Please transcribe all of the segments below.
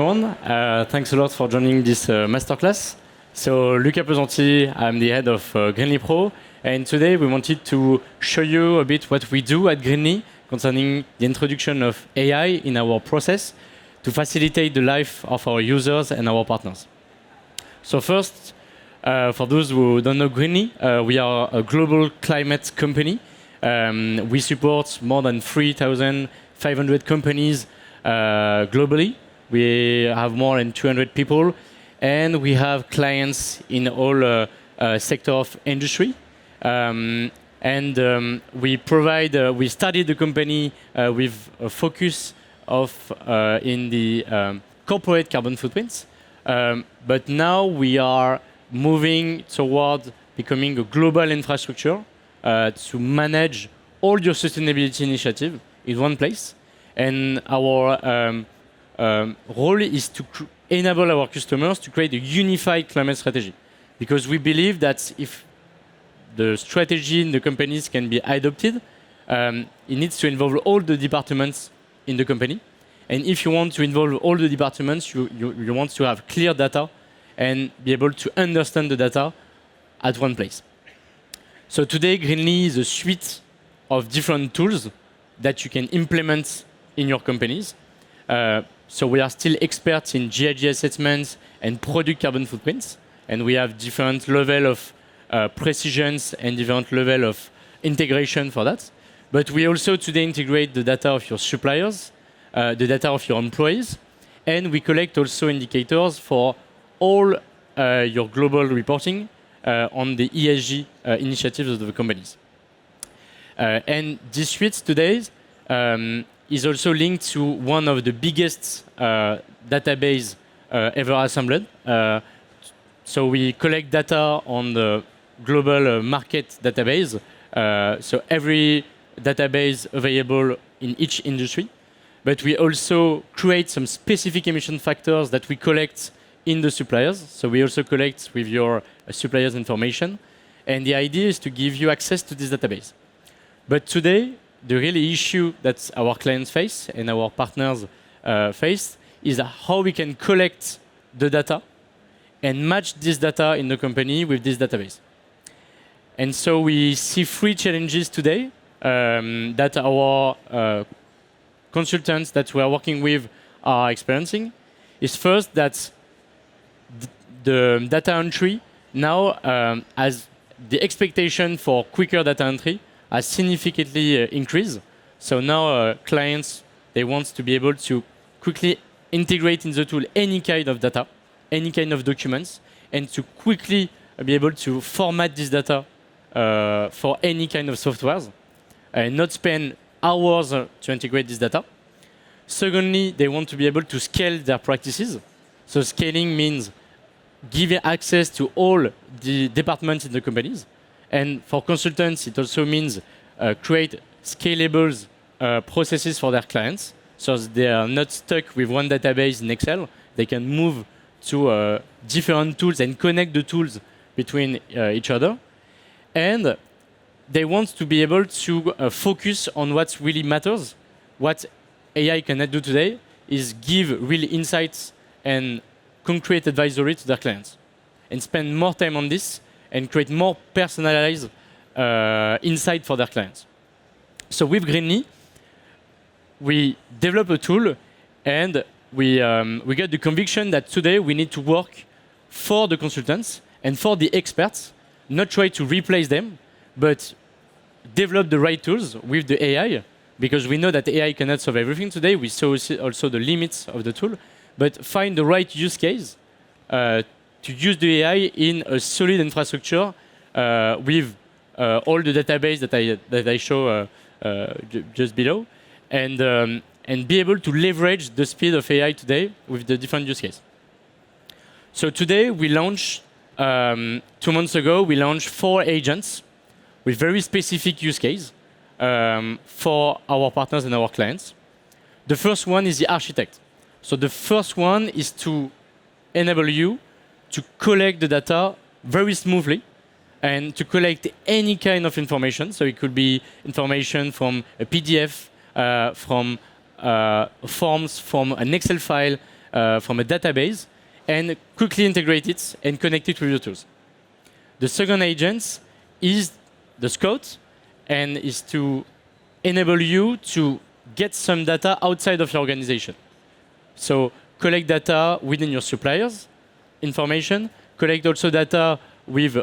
everyone. Thanks a lot for joining this masterclass. So, Luca Pesenti, I'm the head of Greenly Pro, and today we wanted to show you a bit what we do at Greenly concerning the introduction of AI in our process to facilitate the life of our users and our partners. So first, for those who don't know Greenly, we are a global climate company. We support more than 3,500 companies globally. We have more than 200 people, and we have clients in all sectors of industry. We started the company with a focus in the corporate carbon footprints, but now we are moving toward becoming a global infrastructure to manage all your sustainability initiatives in one place. And our role is to enable our customers to create a unified climate strategy. Because we believe that if the strategy in the companies can be adopted, it needs to involve all the departments in the company. And if you want to involve all the departments, you want to have clear data and be able to understand the data at one place. So today, Greenly is a suite of different tools that you can implement in your companies. So we are still experts in GHG assessments and product carbon footprints, and we have different level of precisions and different level of integration for that. But we also today integrate the data of your suppliers, the data of your employees, and we collect also indicators for all your global reporting on the ESG initiatives of the companies. And this suite today is also linked to one of the biggest database ever assembled. So we collect data on the global market database. So every database available in each industry. But we also create some specific emission factors that we collect in the suppliers. So we also collect with your suppliers' information. And the idea is to give you access to this database. But today, the real issue that our clients face and our partners face is how we can collect the data and match this data in the company with this database. And so we see three challenges today that our consultants that we are working with are experiencing. Is first that the data entry now has the expectation for quicker data entry has significantly increased. So now clients, they want to be able to quickly integrate in the tool any kind of data, any kind of documents, and to quickly be able to format this data for any kind of softwares, and not spend hours to integrate this data. Secondly, they want to be able to scale their practices. So scaling means giving access to all the departments in the companies. And for consultants, it also means create scalable processes for their clients, so they are not stuck with one database in Excel. They can move to different tools and connect the tools between each other. And they want to be able to focus on what really matters. What AI cannot do today is give real insights and concrete advisory to their clients, and spend more time on this and create more personalized insight for their clients. So with Greenly, we develop a tool, and we get the conviction that today we need to work for the consultants and for the experts, not try to replace them, but develop the right tools with the AI, because we know that AI cannot solve everything today. We saw also the limits of the tool, but find the right use case to use the AI in a solid infrastructure with all the database that I show just below, and be able to leverage the speed of AI today with the different use cases. So today we launched, 2 months ago, we launched 4 agents with very specific use case for our partners and our clients. The first one is the architect. So the first one is to enable you to collect the data very smoothly and to collect any kind of information. So it could be information from a PDF, from forms, from an Excel file, from a database and quickly integrate it and connect it with your tools. The second agent is the scout and is to enable you to get some data outside of your organization. So collect data within your suppliers information, collect also data with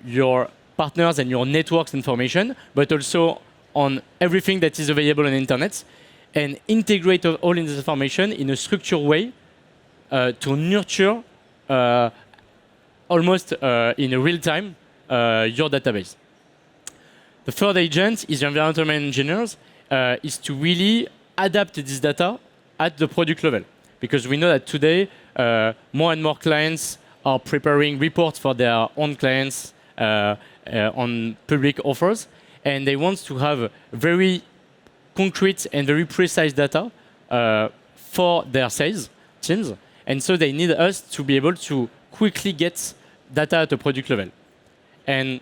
your partners and your networks information, but also on everything that is available on the internet, and integrate all in this information in a structured way to nurture almost in a real time your database. The third agent is the environmental engineers, is to really adapt this data at the product level. Because we know that today, more and more clients are preparing reports for their own clients on public offers, and they want to have very concrete and very precise data for their sales teams. And so they need us to be able to quickly get data at the product level and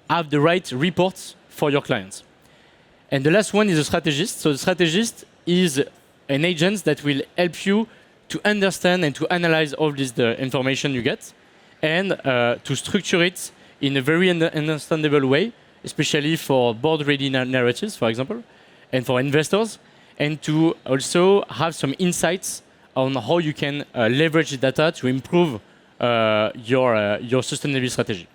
have the right reports for your clients. And the last one is a strategist. So the strategist is an agent that will help you to understand and to analyze all this the information you get and to structure it in a very understandable way, especially for board-ready narratives, for example, and for investors, and to also have some insights on how you can leverage the data to improve your sustainability strategy.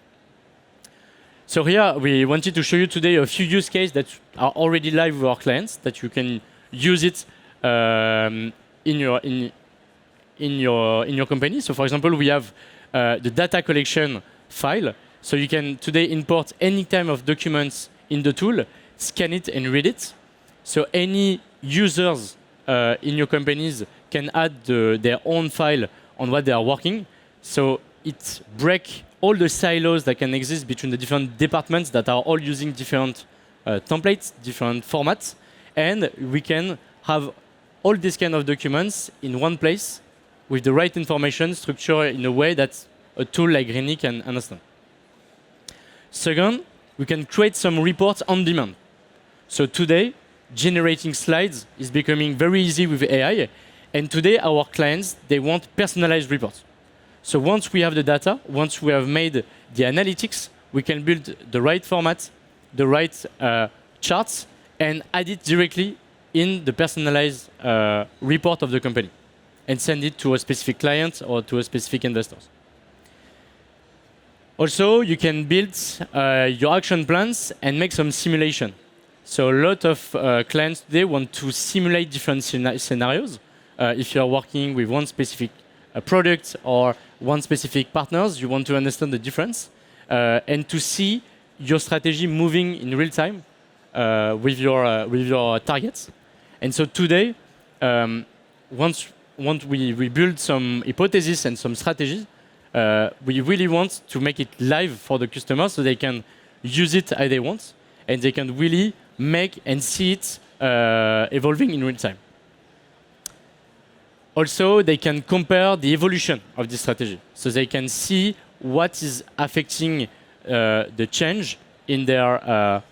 So here we wanted to show you today a few use cases that are already live with our clients that you can use it in your company. So for example, we have the data collection file. So you can today import any type of documents in the tool, scan it and read it. So any users in your companies can add their own file on what they are working. So it breaks all the silos that can exist between the different departments that are all using different templates, different formats. And we can have all these kind of documents in one place with the right information structured in a way that a tool like Greeny can understand. Second, we can create some reports on demand. So today, generating slides is becoming very easy with AI. And today, our clients, they want personalized reports. So once we have the data, once we have made the analytics, we can build the right format, the right charts, and add it directly in the personalized report of the company and send it to a specific client or to a specific investors. Also, you can build your action plans and make some simulation. So a lot of clients today want to simulate different scenarios. If you are working with one specific product or one specific partners, you want to understand the difference and to see your strategy moving in real time with your targets. And so today, once we build some hypotheses and some strategies, we really want to make it live for the customers so they can use it as they want, and they can really make and see it evolving in real time. Also, they can compare the evolution of this strategy. So they can see what is affecting the change in their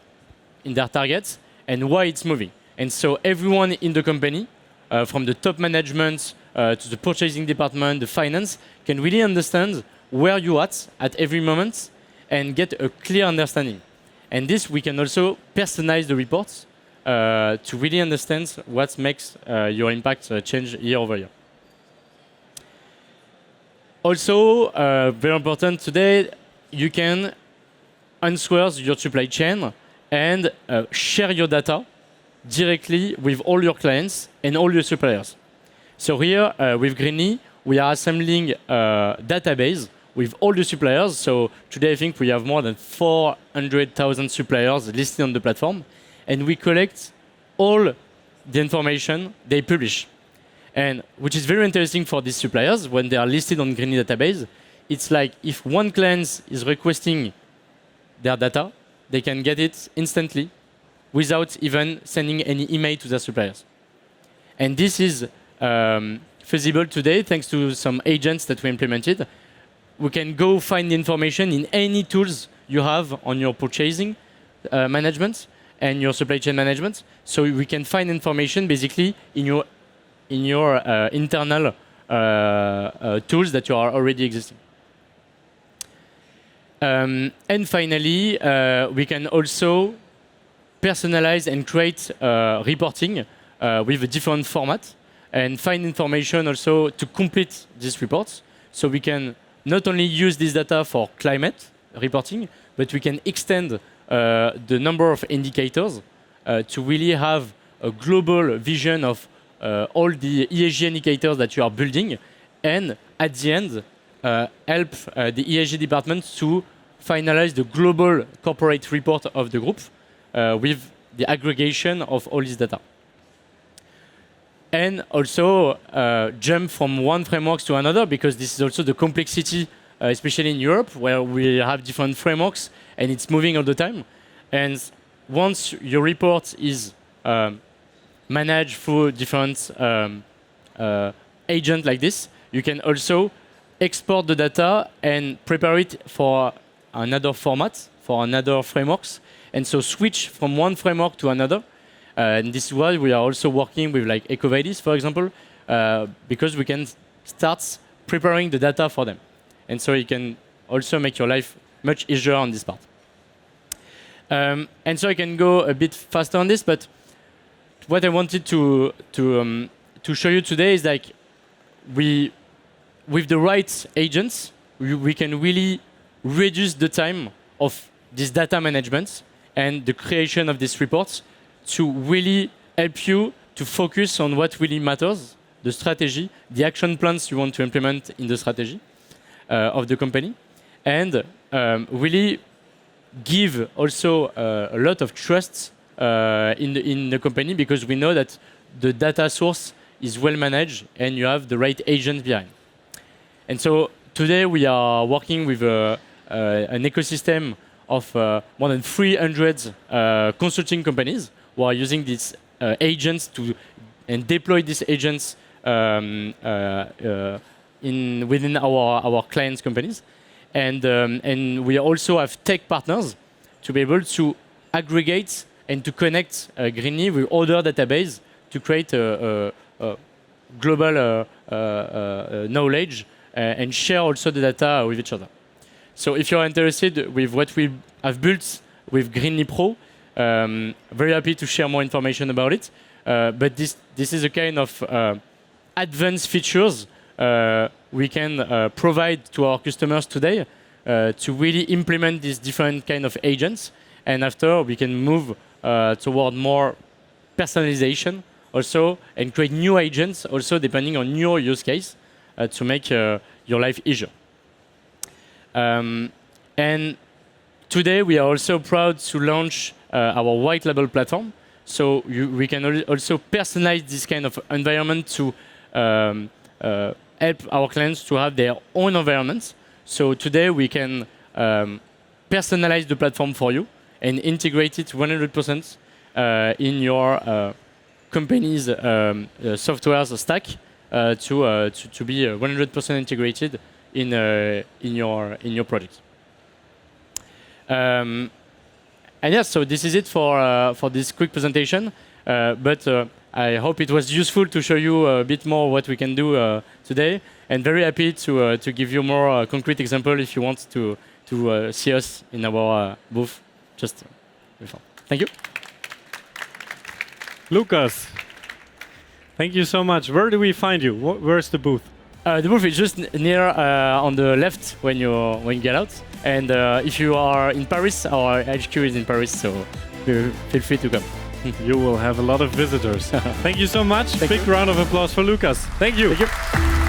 targets and why it's moving. And so everyone in the company, from the top management to the purchasing department, the finance, can really understand where you're at every moment and get a clear understanding. And this, we can also personalize the reports to really understand what makes your impact change year over year. Also, very important today, you can answer your supply chain and share your data directly with all your clients and all your suppliers. So here, with Greeny, we are assembling a database with all the suppliers. So today, I think we have more than 400,000 suppliers listed on the platform. And we collect all the information they publish. And which is very interesting for these suppliers when they are listed on Greeny database. It's like if one client is requesting their data, they can get it instantly without even sending any email to their suppliers. And this is feasible today thanks to some agents that we implemented. We can go find the information in any tools you have on your purchasing management and your supply chain management. So we can find information basically in your in your internal tools that you are already existing. And finally, we can also personalize and create reporting with a different format and find information also to complete these reports. So we can not only use this data for climate reporting, but we can extend the number of indicators to really have a global vision of all the ESG indicators that you are building, and at the end, help the ESG department to finalize the global corporate report of the group with the aggregation of all this data. And also jump from one framework to another, because this is also the complexity, especially in Europe, where we have different frameworks and it's moving all the time. And once your report is managed through different agents like this, you can also export the data and prepare it for another format, for another frameworks, and so switch from one framework to another. And this is why we are also working with like EcoVadis, for example, because we can start preparing the data for them. And so you can also make your life much easier on this part. And so I can go a bit faster on this, but what I wanted to show you today is like with the right agents, we can really reduce the time of this data management and the creation of these reports to really help you to focus on what really matters, the strategy, the action plans you want to implement in the strategy of the company, and really give also a lot of trust in the company, because we know that the data source is well managed and you have the right agents behind. And so today we are working with an ecosystem of more than 300 consulting companies who are using these agents and deploy these agents within our clients' companies. And we also have tech partners to be able to aggregate and to connect Greenly with other databases to create a global knowledge and share also the data with each other. So if you're interested with what we have built with Greenly Pro, very happy to share more information about it. But this is a kind of advanced features we can provide to our customers today to really implement these different kind of agents. And after, we can move toward more personalization also and create new agents also depending on your use case to make your life easier. And today, we are also proud to launch our white label platform. So we can also personalize this kind of environment to help our clients to have their own environments. So today we can personalize the platform for you and integrate it 100% in your company's software stack to be 100% integrated in your project. And yes, so this is it for this quick presentation. But I hope it was useful to show you a bit more what we can do today, and very happy to give you more concrete example if you want to see us in our booth just before. Thank you. Lucas, thank you so much. Where do we find you? Where's the booth? The booth is just near on the left when you get out. And if you are in Paris, our HQ is in Paris, so feel free to come. You will have a lot of visitors. Thank you so much. Big round of applause for Lucas. Thank you. Thank you.